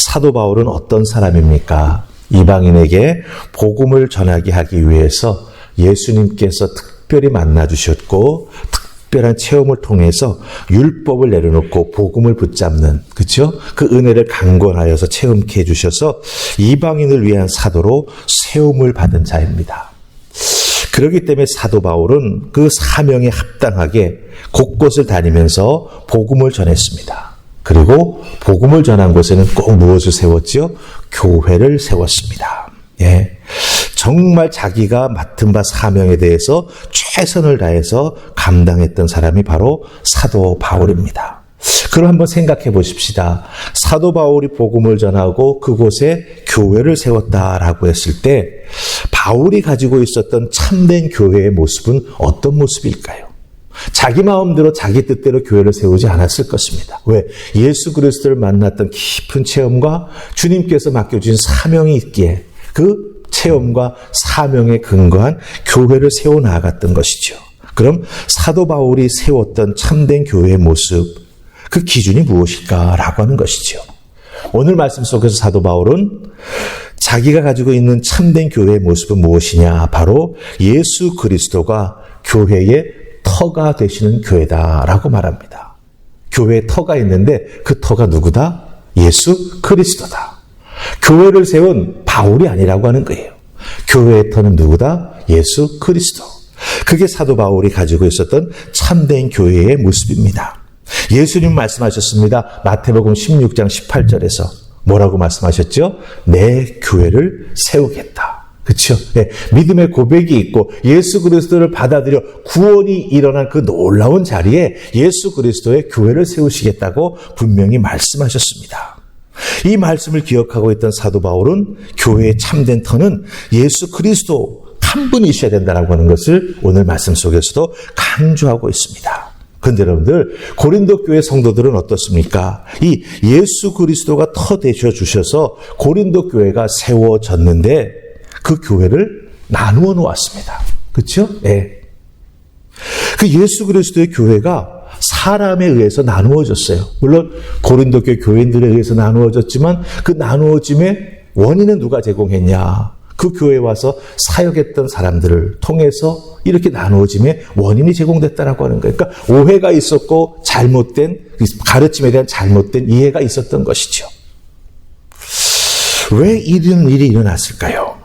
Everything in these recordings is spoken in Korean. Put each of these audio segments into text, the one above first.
사도 바울은 어떤 사람입니까? 이방인에게 복음을 전하게 하기 위해서 예수님께서 특별히 만나주셨고 특별한 체험을 통해서 율법을 내려놓고 복음을 붙잡는, 그렇죠? 그 은혜를 강권하여서 체험케 해주셔서 이방인을 위한 사도로 세움을 받은 자입니다. 그렇기 때문에 사도 바울은 그 사명에 합당하게 곳곳을 다니면서 복음을 전했습니다. 그리고 복음을 전한 곳에는 꼭 무엇을 세웠지요? 교회를 세웠습니다. 예. 정말 자기가 맡은 바 사명에 대해서 최선을 다해서 감당했던 사람이 바로 사도 바울입니다. 그럼 한번 생각해 보십시다. 사도 바울이 복음을 전하고 그곳에 교회를 세웠다라고 했을 때 바울이 가지고 있었던 참된 교회의 모습은 어떤 모습일까요? 자기 마음대로 자기 뜻대로 교회를 세우지 않았을 것입니다. 왜? 예수 그리스도를 만났던 깊은 체험과 주님께서 맡겨주신 사명이 있기에 그 체험과 사명에 근거한 교회를 세워나갔던 것이죠. 그럼 사도 바울이 세웠던 참된 교회의 모습, 그 기준이 무엇일까라고 하는 것이죠. 오늘 말씀 속에서 사도 바울은 자기가 가지고 있는 참된 교회의 모습은 무엇이냐? 바로 예수 그리스도가 교회의 터가 되시는 교회다라고 말합니다. 교회에 터가 있는데 그 터가 누구다? 예수 그리스도다. 교회를 세운 바울이 아니라고 하는 거예요. 교회의 터는 누구다? 예수 그리스도. 그게 사도 바울이 가지고 있었던 참된 교회의 모습입니다. 예수님 말씀하셨습니다. 마태복음 16장 18절에서 뭐라고 말씀하셨죠? 내 교회를 세우겠다. 그렇죠? 네, 믿음의 고백이 있고 예수 그리스도를 받아들여 구원이 일어난 그 놀라운 자리에 예수 그리스도의 교회를 세우시겠다고 분명히 말씀하셨습니다. 이 말씀을 기억하고 있던 사도 바울은 교회의 참된 터는 예수 그리스도 한 분이셔야 된다라고 하는 것을 오늘 말씀 속에서도 강조하고 있습니다. 그런데 여러분들, 고린도 교회 성도들은 어떻습니까? 이 예수 그리스도가 터 되셔 주셔서 고린도 교회가 세워졌는데 그 교회를 나누어 놓았습니다. 그렇죠? 네. 그 예수 그리스도의 교회가 사람에 의해서 나누어졌어요. 물론 고린도 교회 교인들에 의해서 나누어졌지만 그 나누어짐의 원인은 누가 제공했냐? 그 교회에 와서 사역했던 사람들을 통해서 이렇게 나누어짐의 원인이 제공됐다라고 하는 거예요. 그러니까 오해가 있었고 잘못된 가르침에 대한 잘못된 이해가 있었던 것이죠. 왜 이런 일이 일어났을까요?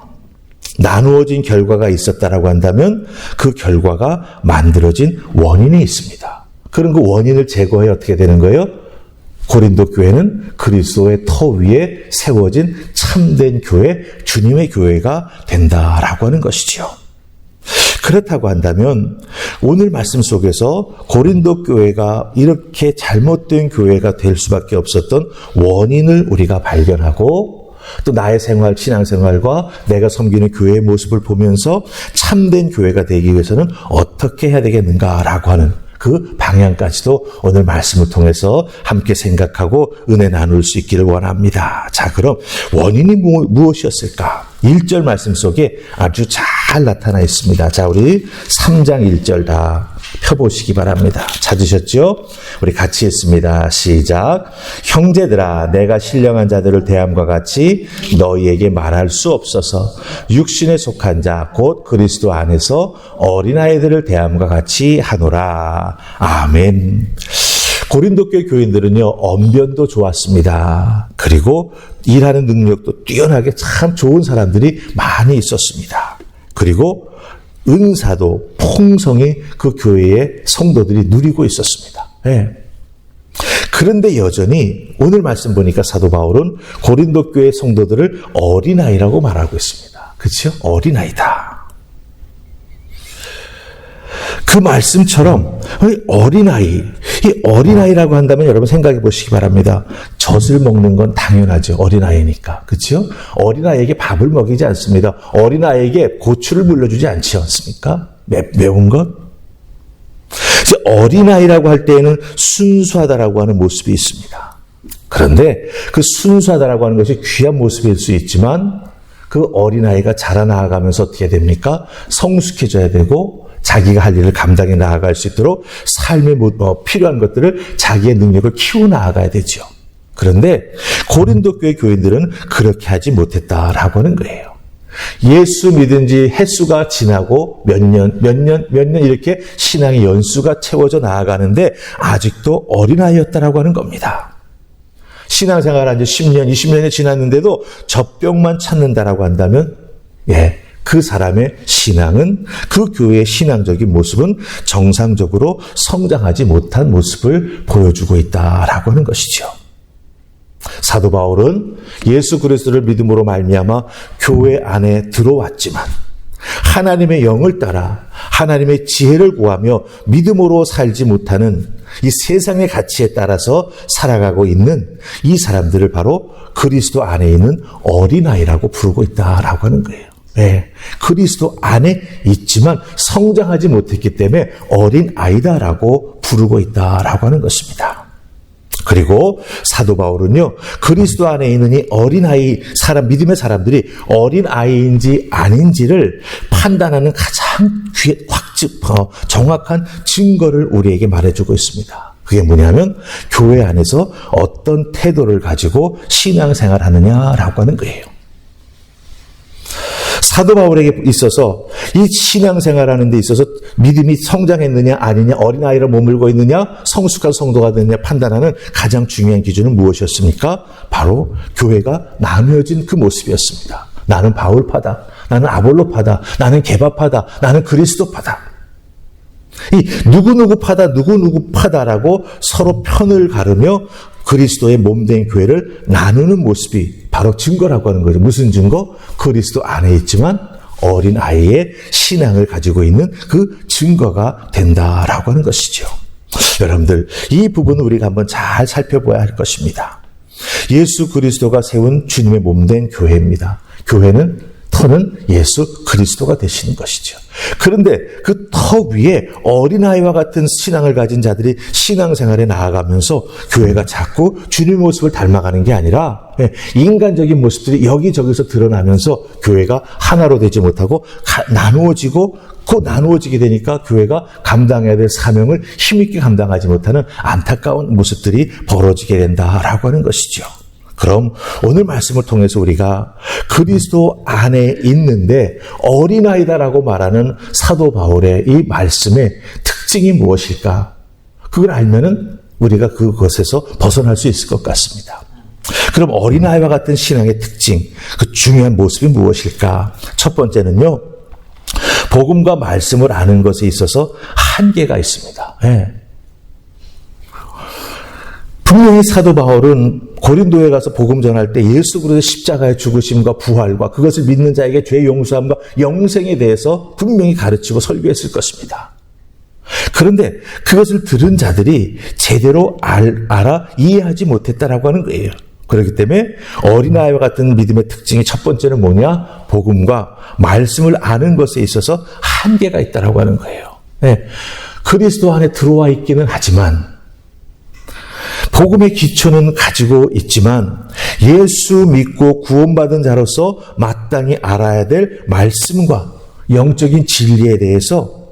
나누어진 결과가 있었다라고 한다면 그 결과가 만들어진 원인이 있습니다. 그런 그 원인을 제거해 어떻게 되는 거예요? 고린도 교회는 그리스도의 터 위에 세워진 참된 교회, 주님의 교회가 된다라고 하는 것이죠. 그렇다고 한다면 오늘 말씀 속에서 고린도 교회가 이렇게 잘못된 교회가 될 수밖에 없었던 원인을 우리가 발견하고 또 나의 생활, 신앙생활과 내가 섬기는 교회의 모습을 보면서 참된 교회가 되기 위해서는 어떻게 해야 되겠는가라고 하는 그 방향까지도 오늘 말씀을 통해서 함께 생각하고 은혜 나눌 수 있기를 원합니다. 자, 그럼 원인이 무엇이었을까? 1절 말씀 속에 아주 잘 나타나 있습니다. 자, 우리 3장 1절 다 펴보시기 바랍니다. 찾으셨죠? 우리 같이 했습니다. 시작. 형제들아, 내가 신령한 자들을 대함과 같이 너희에게 말할 수 없어서 육신에 속한 자 곧 그리스도 안에서 어린아이들을 대함과 같이 하노라. 아멘. 고린도 교회 교인들은요, 언변도 좋았습니다. 그리고 일하는 능력도 뛰어나게 참 좋은 사람들이 많이 있었습니다. 그리고 은사도 풍성히 그 교회의 성도들이 누리고 있었습니다. 네. 그런데 여전히 오늘 말씀 보니까 사도 바울은 고린도 교회 성도들을 어린아이라고 말하고 있습니다. 그렇죠? 어린아이다. 그 말씀처럼 어린아이, 이 어린아이라고 한다면 여러분 생각해 보시기 바랍니다. 젖을 먹는 건 당연하죠. 어린아이니까. 그렇죠? 어린아이에게 밥을 먹이지 않습니다. 어린아이에게 고추를 물려주지 않지 않습니까? 매운 것? 어린아이라고 할 때에는 순수하다라고 하는 모습이 있습니다. 그런데 그 순수하다라고 하는 것이 귀한 모습일 수 있지만 그 어린아이가 자라나가면서 어떻게 됩니까? 성숙해져야 되고 자기가 할 일을 감당해 나아갈 수 있도록 삶에 필요한 것들을 자기의 능력을 키워 나아가야 되죠. 그런데 고린도 교회 교인들은 그렇게 하지 못했다라고 하는 거예요. 예수 믿은 지 횟수가 지나고 몇 년 이렇게 신앙의 연수가 채워져 나아가는데 아직도 어린아이였다라고 하는 겁니다. 신앙생활한 지 10년, 20년이 지났는데도 젖병만 찾는다라고 한다면 그 사람의 신앙은, 그 교회의 신앙적인 모습은 정상적으로 성장하지 못한 모습을 보여주고 있다라고 하는 것이죠. 사도 바울은 예수 그리스도를 믿음으로 말미암아 교회 안에 들어왔지만 하나님의 영을 따라 하나님의 지혜를 구하며 믿음으로 살지 못하는 이 세상의 가치에 따라서 살아가고 있는 이 사람들을 바로 그리스도 안에 있는 어린아이라고 부르고 있다라고 하는 거예요. 그리스도 안에 있지만 성장하지 못했기 때문에 어린아이다라고 부르고 있다라고 하는 것입니다. 그리고 사도 바울은요, 그리스도 안에 있는 이 어린아이 믿음의 사람들이 어린아이인지 아닌지를 판단하는 가장 정확한 증거를 우리에게 말해주고 있습니다. 그게 뭐냐면 교회 안에서 어떤 태도를 가지고 신앙생활하느냐라고 하는 거예요. 사도 바울에게 있어서 이 신앙생활하는 데 있어서 믿음이 성장했느냐 아니냐, 어린아이를 머물고 있느냐, 성숙한 성도가 됐느냐 판단하는 가장 중요한 기준은 무엇이었습니까? 바로 교회가 나누어진 그 모습이었습니다. 나는 바울파다, 나는 아볼로파다, 나는 게바파다, 나는 그리스도파다. 이 누구누구파다, 누구누구파다라고 서로 편을 가르며 그리스도의 몸된 교회를 나누는 모습이 바로 증거라고 하는 거죠. 무슨 증거? 그리스도 안에 있지만 어린아이의 신앙을 가지고 있는 그 증거가 된다라고 하는 것이죠. 여러분들, 이 부분을 우리가 한번 잘 살펴봐야 할 것입니다. 예수 그리스도가 세운 주님의 몸된 교회입니다. 교회는 터는 예수 그리스도가 되시는 것이죠. 그런데 그 터 위에 어린아이와 같은 신앙을 가진 자들이 신앙생활에 나아가면서 교회가 자꾸 주님의 모습을 닮아가는 게 아니라 인간적인 모습들이 여기저기서 드러나면서 교회가 하나로 되지 못하고 나누어지고, 그 나누어지게 되니까 교회가 감당해야 될 사명을 힘있게 감당하지 못하는 안타까운 모습들이 벌어지게 된다라고 하는 것이죠. 그럼 오늘 말씀을 통해서 우리가 그리스도 안에 있는데 어린아이다라고 말하는 사도 바울의 이 말씀의 특징이 무엇일까? 그걸 알면은 우리가 그것에서 벗어날 수 있을 것 같습니다. 그럼 어린아이와 같은 신앙의 특징, 그 중요한 모습이 무엇일까? 첫 번째는요, 복음과 말씀을 아는 것에 있어서 한계가 있습니다. 분명히 사도 바울은 고린도에 가서 복음 전할 때 예수 그리스도의 십자가의 죽으심과 부활과 그것을 믿는 자에게 죄 용서함과 영생에 대해서 분명히 가르치고 설교했을 것입니다. 그런데 그것을 들은 자들이 제대로 알아 이해하지 못했다라고 하는 거예요. 그렇기 때문에 어린아이와 같은 믿음의 특징이 첫 번째는 뭐냐? 복음과 말씀을 아는 것에 있어서 한계가 있다라고 하는 거예요. 그리스도 안에 들어와 있기는 하지만 복음의 기초는 가지고 있지만 예수 믿고 구원받은 자로서 마땅히 알아야 될 말씀과 영적인 진리에 대해서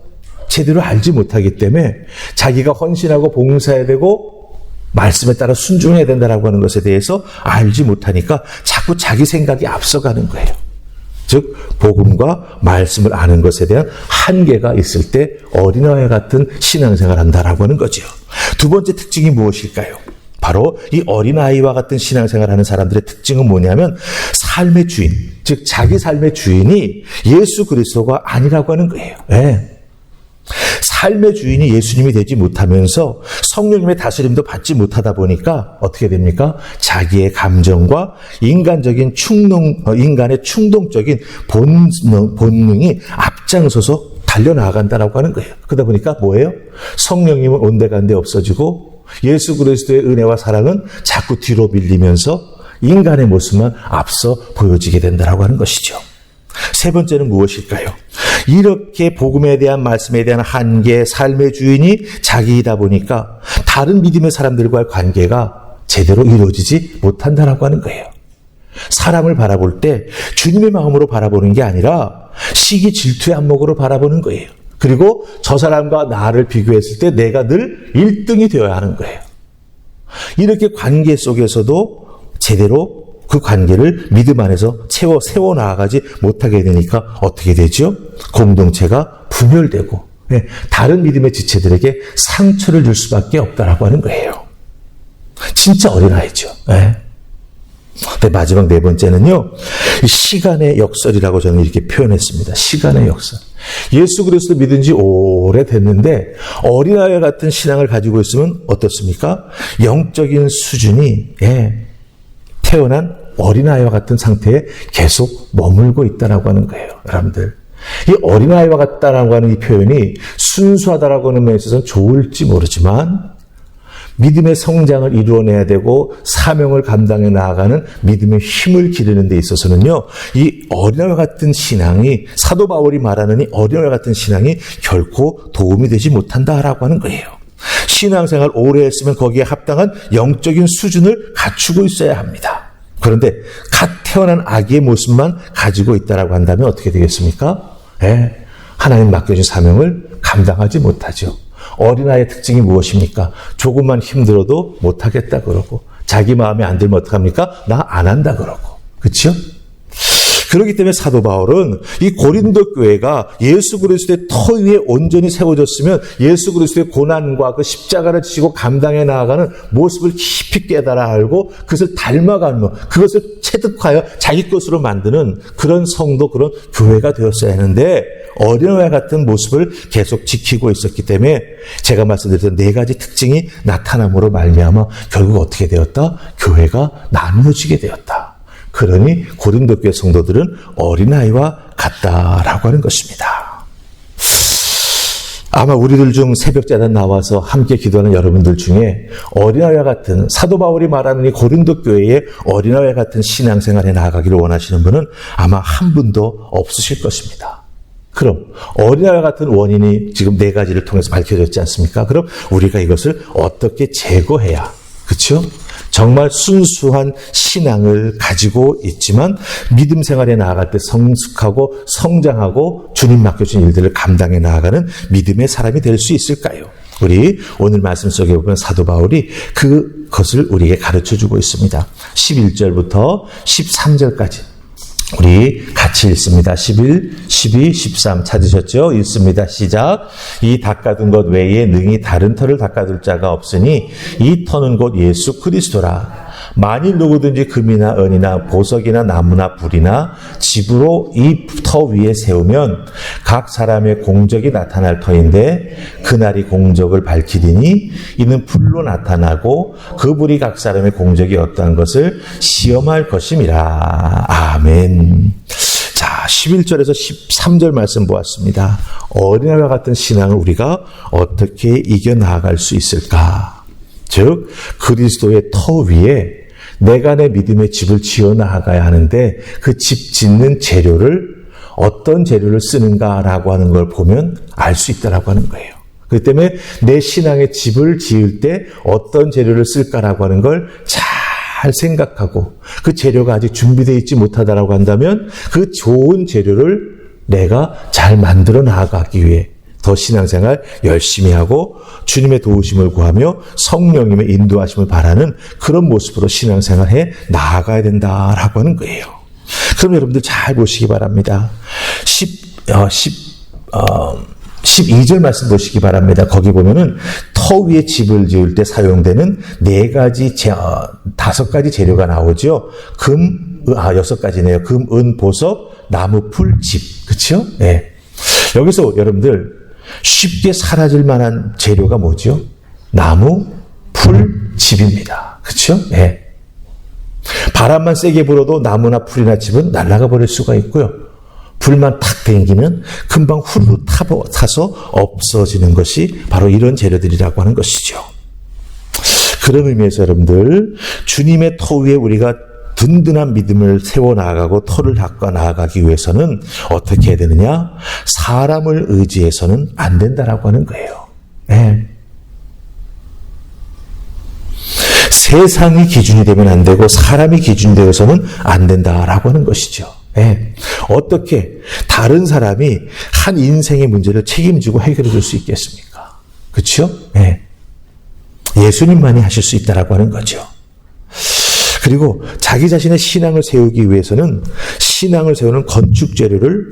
제대로 알지 못하기 때문에 자기가 헌신하고 봉사해야 되고 말씀에 따라 순종해야 된다라고 하는 것에 대해서 알지 못하니까 자꾸 자기 생각이 앞서가는 거예요. 즉 복음과 말씀을 아는 것에 대한 한계가 있을 때 어린아이 같은 신앙생활을 한다라고 하는 거죠. 두 번째 특징이 무엇일까요? 바로 이 어린아이와 같은 신앙생활을 하는 사람들의 특징은 뭐냐면 삶의 주인, 즉 자기 삶의 주인이 예수 그리스도가 아니라고 하는 거예요. 삶의 주인이 예수님이 되지 못하면서 성령님의 다스림도 받지 못하다 보니까 어떻게 됩니까? 자기의 감정과 인간의 충동적인 본능이 앞장서서 달려나간다라고 하는 거예요. 그러다 보니까 뭐예요? 성령님은 온데간데 없어지고 예수 그리스도의 은혜와 사랑은 자꾸 뒤로 밀리면서 인간의 모습만 앞서 보여지게 된다라고 하는 것이죠. 세 번째는 무엇일까요? 이렇게 복음에 대한 말씀에 대한 한계, 삶의 주인이 자기이다 보니까 다른 믿음의 사람들과의 관계가 제대로 이루어지지 못한다라고 하는 거예요. 사람을 바라볼 때 주님의 마음으로 바라보는 게 아니라 시기 질투의 안목으로 바라보는 거예요. 그리고 저 사람과 나를 비교했을 때 내가 늘 1등이 되어야 하는 거예요. 이렇게 관계 속에서도 제대로 그 관계를 믿음 안에서 세워 나아가지 못하게 되니까 어떻게 되죠? 공동체가 분열되고 다른 믿음의 지체들에게 상처를 줄 수밖에 없다라고 하는 거예요. 진짜 어린아이죠. 마지막 네 번째는요, 시간의 역설이라고 저는 이렇게 표현했습니다. 시간의 역설. 예수 그리스도 믿은 지 오래됐는데 어린아이 같은 신앙을 가지고 있으면 어떻습니까? 영적인 수준이 태어난 어린아이와 같은 상태에 계속 머물고 있다라고 하는 거예요. 여러분들, 이 어린아이와 같다라고 하는 이 표현이 순수하다라고 하는 면에 있어서는 좋을지 모르지만 믿음의 성장을 이루어내야 되고 사명을 감당해 나아가는 믿음의 힘을 기르는 데 있어서는요, 이 어린아이와 같은 신앙이, 사도 바울이 말하는 이 어린아이와 같은 신앙이 결코 도움이 되지 못한다라고 하는 거예요. 신앙생활 오래 했으면 거기에 합당한 영적인 수준을 갖추고 있어야 합니다. 그런데 갓 태어난 아기의 모습만 가지고 있다라고 한다면 어떻게 되겠습니까? 하나님 맡겨준 사명을 감당하지 못하죠. 어린아이의 특징이 무엇입니까? 조금만 힘들어도 못하겠다 그러고, 자기 마음에 안 들면 어떡합니까? 나 안 한다 그러고. 그렇죠? 그렇기 때문에 사도 바울은 이 고린도 교회가 예수 그리스도의 터 위에 온전히 세워졌으면 예수 그리스도의 고난과 그 십자가를 지고 감당해 나아가는 모습을 깊이 깨달아 알고 그것을 닮아가는, 그것을 체득하여 자기 것으로 만드는 그런 성도, 그런 교회가 되었어야 하는데 어린아이 같은 모습을 계속 지키고 있었기 때문에 제가 말씀드렸던 네 가지 특징이 나타남으로 말미암아 결국 어떻게 되었다? 교회가 나누어지게 되었다. 그러니 고린도 교회 성도들은 어린아이와 같다라고 하는 것입니다. 아마 우리들 중 새벽자단 나와서 함께 기도하는 여러분들 중에 어린아이와 같은, 사도 바울이 말하는 이 고린도 교회의 어린아이와 같은 신앙생활에 나아가기를 원하시는 분은 아마 한 분도 없으실 것입니다. 그럼 어린아이와 같은 원인이 지금 네 가지를 통해서 밝혀졌지 않습니까? 그럼 우리가 이것을 어떻게 제거해야, 그렇죠? 정말 순수한 신앙을 가지고 있지만 믿음 생활에 나아갈 때 성숙하고 성장하고 주님 맡겨준 일들을 감당해 나아가는 믿음의 사람이 될 수 있을까요? 우리 오늘 말씀 속에 보면 사도 바울이 그것을 우리에게 가르쳐주고 있습니다. 11절부터 13절까지 우리 같이 읽습니다. 11, 12, 13 찾으셨죠? 읽습니다. 시작. 이 닦아둔 것 외에 능히 다른 터를 닦아둘 자가 없으니 이 터는 곧 예수 그리스도라. 만일 누구든지 금이나 은이나 보석이나 나무나 불이나 집으로 이 터 위에 세우면 각 사람의 공적이 나타날 터인데 그날이 공적을 밝히리니 이는 불로 나타나고 그 불이 각 사람의 공적이 어떠한 것을 시험할 것임이라. 아멘. 자, 11절에서 13절 말씀 보았습니다. 어린아이와 같은 신앙을 우리가 어떻게 이겨나갈 수 있을까? 즉 그리스도의 터 위에 내가 내 믿음의 집을 지어나가야 하는데 그 집 짓는 재료를 어떤 재료를 쓰는가라고 하는 걸 보면 알 수 있다라고 하는 거예요. 그렇기 때문에 내 신앙의 집을 지을 때 어떤 재료를 쓸까라고 하는 걸 잘 생각하고 그 재료가 아직 준비되어 있지 못하다라고 한다면 그 좋은 재료를 내가 잘 만들어 나아가기 위해 더 신앙생활 열심히 하고 주님의 도우심을 구하며 성령님의 인도하심을 바라는 그런 모습으로 신앙생활에 나아가야 된다라고 하는 거예요. 그럼 여러분들 잘 보시기 바랍니다. 12절 말씀 보시기 바랍니다. 거기 보면은 터 위에 집을 지을 때 사용되는 5가지 재료가 나오죠. 금, 6가지네요. 금, 은, 보석, 나무, 풀, 집. 그쵸? 네. 여기서 여러분들 쉽게 사라질 만한 재료가 뭐죠? 나무, 풀, 집입니다. 그쵸? 네. 바람만 세게 불어도 나무나 풀이나 집은 날아가 버릴 수가 있고요. 불만 탁 땡기면 금방 후루룩 타서 없어지는 것이 바로 이런 재료들이라고 하는 것이죠. 그런 의미에서 여러분들 주님의 터 위에 우리가 든든한 믿음을 세워나가고 터를 닦아 나아가기 위해서는 어떻게 해야 되느냐? 사람을 의지해서는 안 된다라고 하는 거예요. 네. 세상이 기준이 되면 안 되고 사람이 기준이 되어서는 안 된다라고 하는 것이죠. 네. 어떻게 다른 사람이 한 인생의 문제를 책임지고 해결해 줄 수 있겠습니까? 그렇죠? 네. 예수님만이 하실 수 있다라고 하는 거죠. 그리고 자기 자신의 신앙을 세우기 위해서는 신앙을 세우는 건축 재료를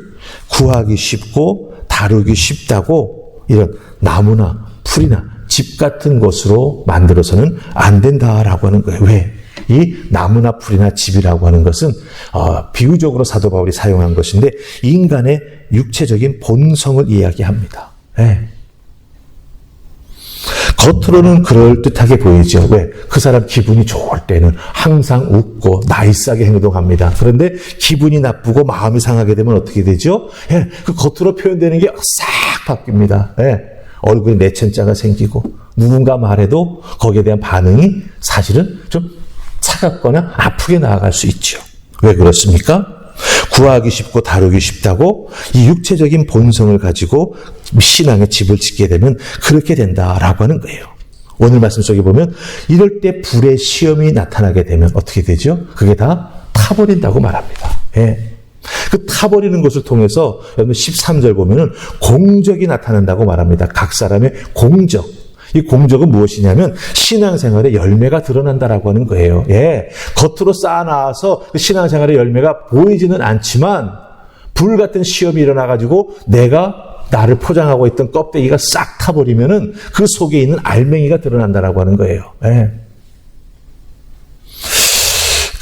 구하기 쉽고 다루기 쉽다고 이런 나무나 풀이나 집 같은 것으로 만들어서는 안 된다라고 하는 거예요. 왜? 이 나무나 풀이나 집이라고 하는 것은 비유적으로 사도 바울이 사용한 것인데 인간의 육체적인 본성을 이야기합니다. 네. 겉으로는 그럴듯하게 보이죠. 왜? 그 사람 기분이 좋을 때는 항상 웃고 나이스하게 행동합니다. 그런데 기분이 나쁘고 마음이 상하게 되면 어떻게 되죠? 예, 그 겉으로 표현되는 게 싹 바뀝니다. 예, 얼굴에 내천자가 생기고 누군가 말해도 거기에 대한 반응이 사실은 좀 차갑거나 아프게 나아갈 수 있죠. 왜 그렇습니까? 구하기 쉽고 다루기 쉽다고 이 육체적인 본성을 가지고 신앙의 집을 짓게 되면 그렇게 된다라고 하는 거예요. 오늘 말씀 속에 보면 이럴 때 불의 시험이 나타나게 되면 어떻게 되죠? 그게 다 타버린다고 말합니다. 예. 그 타버리는 것을 통해서 여러분 13절 보면은 공적이 나타난다고 말합니다. 각 사람의 공적. 이 공적은 무엇이냐면 신앙생활의 열매가 드러난다라고 하는 거예요. 예. 겉으로 쌓아놔서 신앙생활의 열매가 보이지는 않지만 불 같은 시험이 일어나가지고 내가 나를 포장하고 있던 껍데기가 싹 타버리면은 그 속에 있는 알맹이가 드러난다라고 하는 거예요. 예.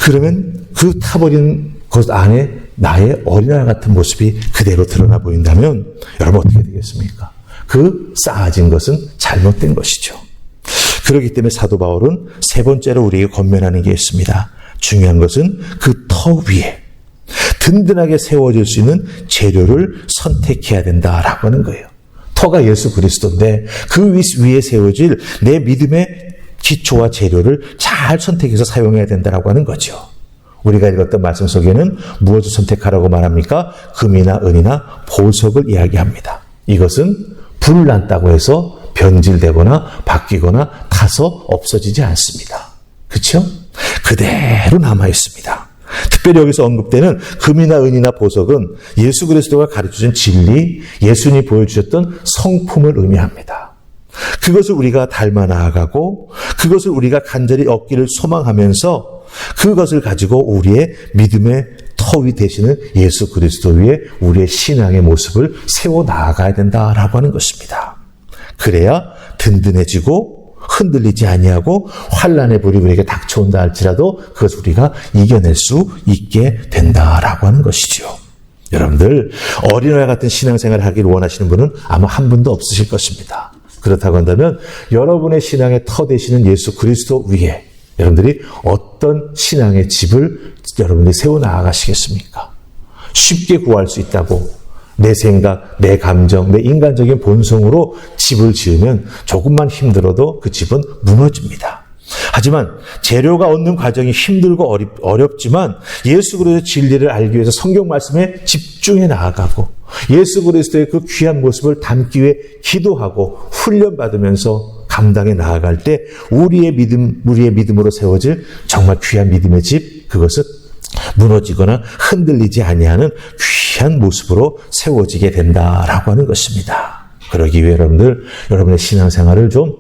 그러면 그 타버린 것 안에 나의 어린아이 같은 모습이 그대로 드러나 보인다면 여러분 어떻게 되겠습니까? 그 쌓아진 것은 잘못된 것이죠. 그렇기 때문에 사도 바울은 세 번째로 우리에게 권면하는 게 있습니다. 중요한 것은 그 터 위에 든든하게 세워질 수 있는 재료를 선택해야 된다라고 하는 거예요. 터가 예수 그리스도인데 그 위에 세워질 내 믿음의 기초와 재료를 잘 선택해서 사용해야 된다라고 하는 거죠. 우리가 읽었던 말씀 속에는 무엇을 선택하라고 말합니까? 금이나 은이나 보석을 이야기합니다. 이것은 불났다고 해서 변질되거나 바뀌거나 타서 없어지지 않습니다. 그렇죠? 그대로 남아 있습니다. 특별히 여기서 언급되는 금이나 은이나 보석은 예수 그리스도가 가르쳐준 진리, 예수님이 보여주셨던 성품을 의미합니다. 그것을 우리가 닮아 나아가고 그것을 우리가 간절히 얻기를 소망하면서 그것을 가지고 우리의 믿음의 터위 되시는 예수 그리스도 위에 우리의 신앙의 모습을 세워 나아가야 된다라고 하는 것입니다. 그래야 든든해지고 흔들리지 아니하고 환난의 불이 우리에게 닥쳐온다 할지라도 그것을 우리가 이겨낼 수 있게 된다라고 하는 것이죠. 여러분들 어린아이 같은 신앙생활을 하기를 원하시는 분은 아마 한 분도 없으실 것입니다. 그렇다고 한다면 여러분의 신앙의 터 되시는 예수 그리스도 위에 여러분들이 어떤 신앙의 집을 여러분들이 세워 나아가시겠습니까? 쉽게 구할 수 있다고 내 생각, 내 감정, 내 인간적인 본성으로 집을 지으면 조금만 힘들어도 그 집은 무너집니다. 하지만 재료가 얻는 과정이 힘들고 어렵지만 예수 그리스도의 진리를 알기 위해서 성경 말씀에 집중해 나아가고 예수 그리스도의 그 귀한 모습을 담기 위해 기도하고 훈련받으면서 감당해 나아갈 때 우리의 믿음으로 세워질 정말 귀한 믿음의 집, 그것은 무너지거나 흔들리지 아니하는 귀한 모습으로 세워지게 된다라고 하는 것입니다. 그러기 위해 여러분의 신앙생활을 좀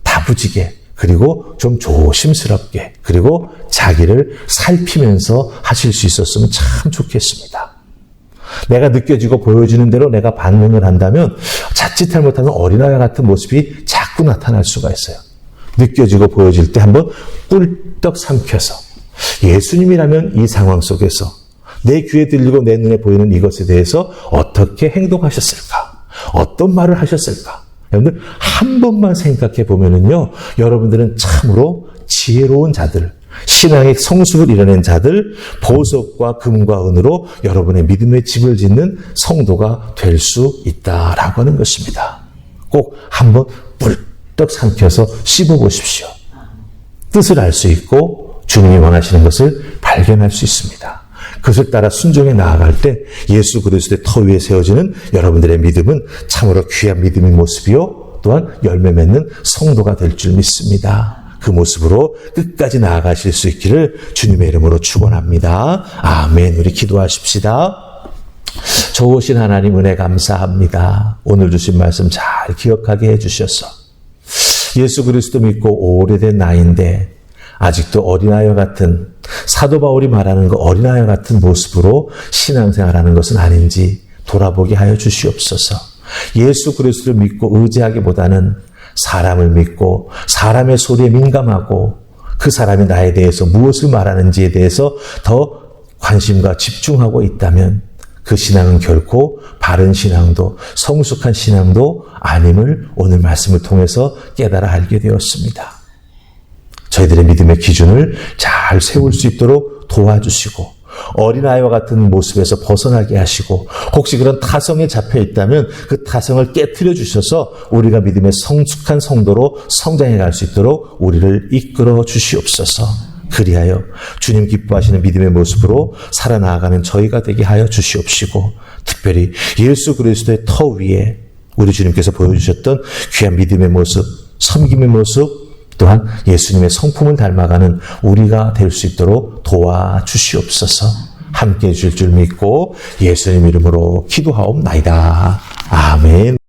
다부지게 그리고 좀 조심스럽게 그리고 자기를 살피면서 하실 수 있었으면 참 좋겠습니다. 내가 느껴지고 보여지는 대로 내가 반응을 한다면 자칫 잘못하면 어린아이 같은 모습이 자꾸 나타날 수가 있어요. 느껴지고 보여질 때 한번 꿀떡 삼켜서 예수님이라면 이 상황 속에서 내 귀에 들리고 내 눈에 보이는 이것에 대해서 어떻게 행동하셨을까? 어떤 말을 하셨을까? 여러분들 한 번만 생각해 보면은요, 여러분들은 참으로 지혜로운 자들, 신앙의 성숙을 이뤄낸 자들, 보석과 금과 은으로 여러분의 믿음의 집을 짓는 성도가 될 수 있다라고 하는 것입니다. 꼭 한번 뿔떡 삼켜서 씹어보십시오. 뜻을 알 수 있고 주님이 원하시는 것을 발견할 수 있습니다. 그것을 따라 순종해 나아갈 때 예수 그리스도의 터 위에 세워지는 여러분들의 믿음은 참으로 귀한 믿음의 모습이요, 또한 열매 맺는 성도가 될 줄 믿습니다. 그 모습으로 끝까지 나아가실 수 있기를 주님의 이름으로 축원합니다. 아멘. 우리 기도하십시다. 좋으신 하나님 은혜 감사합니다. 오늘 주신 말씀 잘 기억하게 해주셔서 예수 그리스도 믿고 오래된 나이인데 아직도 어린아이와 같은 사도 바울이 말하는 그 어린아이 같은 모습으로 신앙생활하는 것은 아닌지 돌아보게 하여 주시옵소서. 예수 그리스도를 믿고 의지하기보다는 사람을 믿고 사람의 소리에 민감하고 그 사람이 나에 대해서 무엇을 말하는지에 대해서 더 관심과 집중하고 있다면 그 신앙은 결코 바른 신앙도 성숙한 신앙도 아님을 오늘 말씀을 통해서 깨달아 알게 되었습니다. 저희들의 믿음의 기준을 잘 세울 수 있도록 도와주시고 어린아이와 같은 모습에서 벗어나게 하시고 혹시 그런 타성에 잡혀 있다면 그 타성을 깨트려 주셔서 우리가 믿음의 성숙한 성도로 성장해 갈 수 있도록 우리를 이끌어 주시옵소서. 그리하여 주님 기뻐하시는 믿음의 모습으로 살아나가는 저희가 되게 하여 주시옵시고 특별히 예수 그리스도의 터 위에 우리 주님께서 보여주셨던 귀한 믿음의 모습, 섬김의 모습 또한 예수님의 성품을 닮아가는 우리가 될 수 있도록 도와주시옵소서. 함께해 주실 줄 믿고 예수님 이름으로 기도하옵나이다. 아멘.